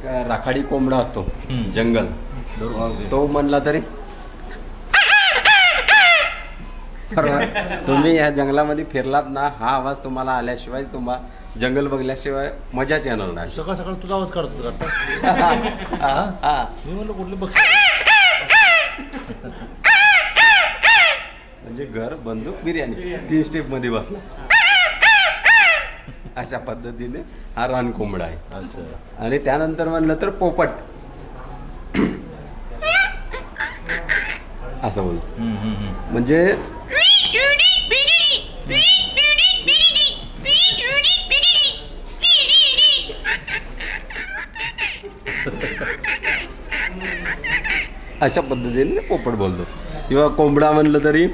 राखाडी कोंबडा असतो जंगल, तो म्हणला तरी तुम्ही या जंगलामध्ये फिरलात ना, हा आवाज तुम्हाला आल्याशिवाय तुम्हाला जंगल बघल्याशिवाय मजाच येणार नाही. सकाळ सकाळ तुझा आवाज काढतो मी म्हणलं कुठले बघ. म्हणजे घर बंदूक बिर्याणी 3 स्टेप मध्ये बसला. अशा पद्धतीने हा रान कोंबडा आहे. अच्छा. आणि त्यानंतर म्हणलं तर पोपट असं बोलतो. म्हणजे अशा पद्धतीने पोपट बोलतो. किंवा कोंबडा म्हणलं तरी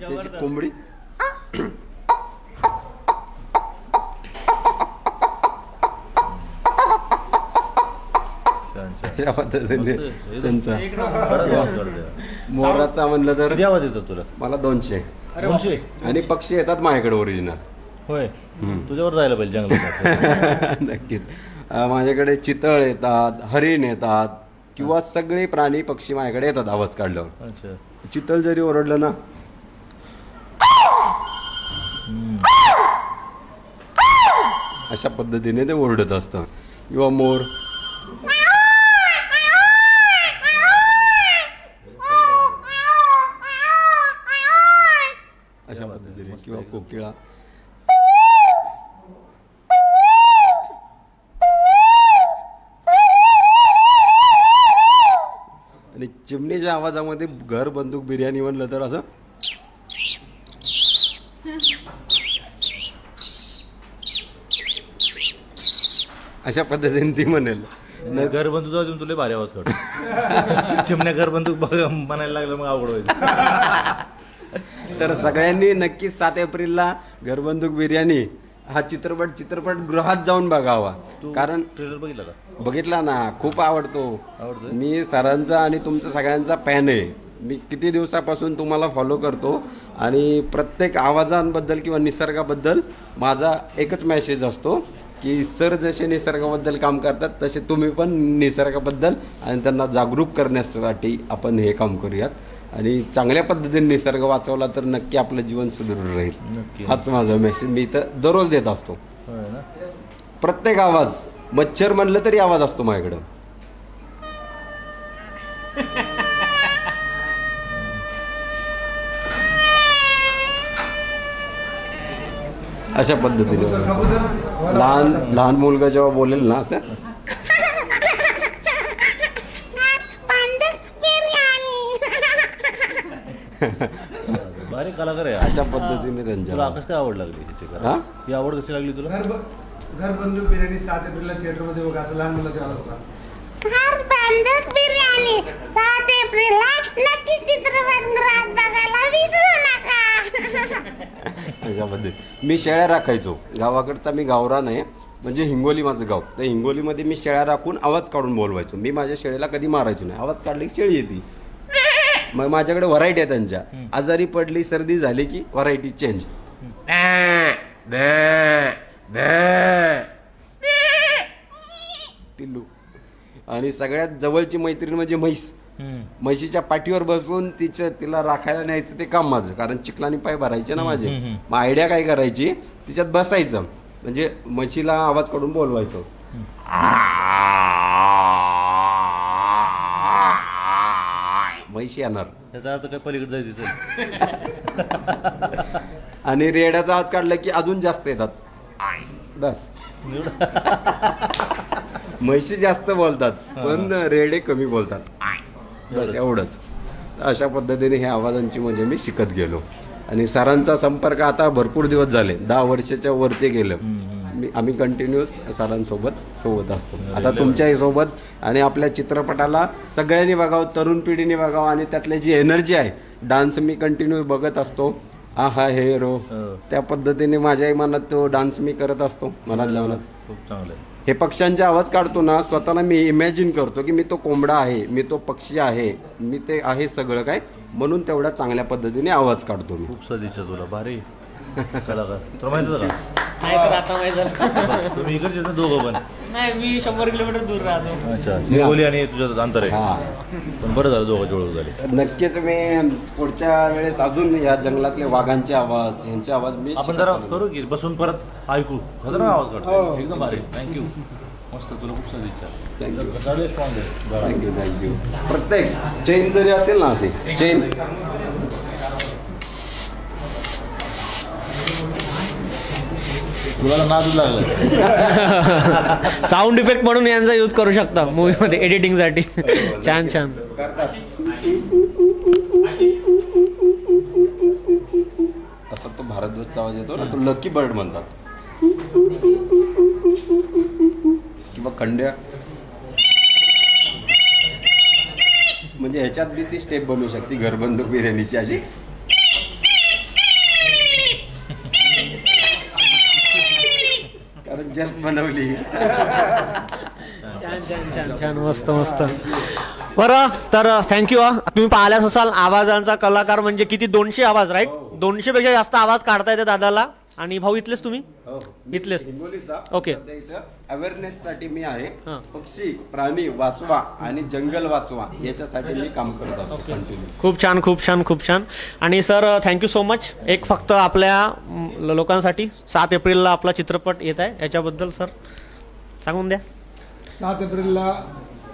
त्याची कोंबडी अशा पद्धतीने त्यांचा. मोराचा म्हणलं तर किती आवाज येतो तुला? मला 200. 200? आणि पक्षी येतात माझ्याकडे ओरिजिनल. होय, तुझ्यावर जायला पाहिजे जंगलात. नक्कीच. माझ्याकडे चितळ येतात, हरिण येतात, किंवा सगळे प्राणी पक्षी माझ्याकडे येतात आवाज काढल्यावर. अच्छा. चितळ जरी ओरडलं ना, अशा पद्धतीने ते ओरडत असतं. किंवा मोर अशा पद्धतीने, किंवा कोकिळा. आणि चिमणीच्या आवाजामध्ये घर बंदूक बिर्याणी म्हणलं तर असं अशा पद्धतीने ती म्हणेल. घर बंदूक जाऊ तुला भारी आवाज काढतो. चिमण्या घर बंदूक म्हणायला लागलं मग अवघड व्हायचं. तर सगळ्यांनी नक्कीच 7 एप्रिलला घरबंदूक बिर्याणी हा चित्रपटगृहात जाऊन बघावा. कारण ट्रेलर बघितला का? बघितला ना, खूप आवडतो. मी सरांचा आणि तुमचा सगळ्यांचा फॅन आहे. मी किती दिवसापासून तुम्हाला फॉलो करतो आणि प्रत्येक आवाजांबद्दल किंवा निसर्गाबद्दल माझा एकच मेसेज असतो की सर जसे निसर्गाबद्दल काम करतात तसे तुम्ही पण निसर्गाबद्दल आणि त्यांना जागरूक करण्यासाठी आपण हे काम करूयात. आणि चांगल्या पद्धतीने निसर्ग वाचवला तर नक्की आपलं जीवन सुदृढ राहील. हाच माझा मेसेज मी इथं दररोज देत असतो. प्रत्येक आवाज, मच्छर म्हणलं तरी आवाज असतो माझ्याकडं. अशा पद्धतीने लहान मुलगा जेव्हा बोलेल ना असं भारी कलाकार आहे. अशा पद्धतीने त्यांच्या. तुला कशी काय आवड लागली त्याची? हा, ही आवड कशी लागली तुला? घर बंदूक बिर्याणी 7 एप्रिलला थिएटरमध्ये बघा, असं लहान मुलाच्या आवाज. घर बंदूक बिर्याणी 7 एप्रिलला नक्की चित्रपटगृहात बघायला विसरू नका. अशा पद्धती. मी शेळ्या राखायचो. गावाकडचा मी गावरान आहे, म्हणजे हिंगोली माझं गाव. तर हिंगोलीमध्ये मी शेळ्या राखून आवाज काढून बोलवायचो. मी माझ्या शेळीला कधी मारायचो नाही. आवाज काढले की शेळी येते. मग माझ्याकडे व्हरायटी आहे त्यांच्या. आजारी पडली, सर्दी झाली की व्हरायटी चेंज. पिल्लू. आणि सगळ्यात जवळची मैत्रीण म्हणजे म्हैस. म्हशीच्या पाठीवर बसून तिला राखायला न्यायचं ते काम माझं. कारण चिखलानी पाय भरायचे ना माझे. मग आयडिया काय करायची, तिच्यात बसायचं, म्हणजे म्हशीला आवाज काढून बोलवायचं. म्हैशी येणार. त्याचा अर्थ काय पलीकडे जायचं. आणि रेड्याचा आवाज काढला की अजून जास्त येतात. बस. म्हशी जास्त बोलतात पण रेडे कमी बोलतात. बस एवढंच. अशा पद्धतीने ह्या आवाजांची म्हणजे मी शिकत गेलो. आणि सरांचा संपर्क आता भरपूर दिवस झाले, 10 वर्षाच्या वरती गेलं. आम्ही कंटिन्युअस सरांसोबत असतो. आता तुमच्याही सोबत. आणि आपल्या चित्रपटाला सगळ्यांनी बघावं, तरुण पिढीने बघावं. आणि त्यातली जी एनर्जी आहे, डान्स मी कंटिन्यू बघत असतो. आहा हे रो, त्या पद्धतीने माझ्याही मनात तो डान्स मी करत असतो. मनातल्या मनात खूप चांगलं आहे. हे पक्ष्यांचे आवाज काढतो ना, स्वतःला मी इमॅजिन करतो की मी तो कोंबडा आहे, मी तो पक्षी आहे, मी ते आहे सगळं काय. म्हणून तेवढ्या चांगल्या पद्धतीने आवाज काढतो मी. खूप सदिच्छा तुला. भारी. कलाकार तुला माहित होतं का नाही सर आता माहिती झालं. तुम्ही इकडचे ना दोघं पण नाही मी 100 किलोमीटर दूर राहतो. अच्छा निगोली आणि तुझं अंतर आहे हा पण बरं झालं दोघं जुळवून झाले. नक्कीच मी पुढच्या वेळेस अजून या जंगलातले वाघांचे आवाज यांचे आवाज मी आपण जरा करू की बसून परत ऐकू खतरनाक आवाज काढतो एकदम भारी थँक्यू मस्त तुला खूप शुभेच्छा थँक्यू स्ट्रॉंग आहे थँक्यू थँक्यू. प्रत्येक चेन जरी असेल ना असे चेन तुला नादच लागलं. साऊंड इफेक्ट म्हणून यांचा यूज करू शकता मूवीमध्ये एडिटिंगसाठी. छान छान. असा तो भारद्वाजचा आवाज येतो ना तो लकी बर्ड म्हणतात किंवा खंड्या म्हणजे ह्याच्यात बी ती स्टेप बनवू शकते घरबंदूक बिर्याणीची अशी. कारण जस्ट बनवली. छान छान छान छान मस्त मस्त. बरं तर थँक्यू. तुम्ही पाहिल्याच असाल आवाजांचा कलाकार म्हणजे किती 200 आवाज राईट 200 पेक्षा जास्त आवाज काढता येते दादाला. आणि भाऊ इथलेच तुम्ही इथलेच ओके. अवेअरनेस साठी मी आहे हां. पक्षी प्राणी वाचवा आणि जंगल वाचवा याच्यासाठी मी काम करत असतो कंटिन्यू. खूप छान खूप छान खूप छान. आणि सर थँक्यू सो मच. एक फक्त आपल्या लोकांसाठी 7 एप्रिलला आपला चित्रपट येत आहे याच्याबद्दल सर सांगून द्या. 7 एप्रिलला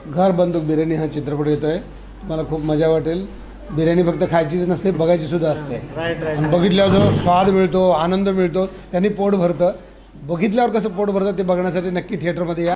घर बंदूक बिर्याणी हा चित्रपट येतो आहे. मला खूप मजा वाटेल. बिर्याणी फक्त खायचीच नसते बघायची सुद्धा असते. Right right. आणि बघितल्यावर जो स्वाद मिळतो आनंद मिळतो त्यांनी पोट भरतं. बघितल्यावर कसं पोट भरतं ते बघण्यासाठी नक्की थिएटरमध्ये या.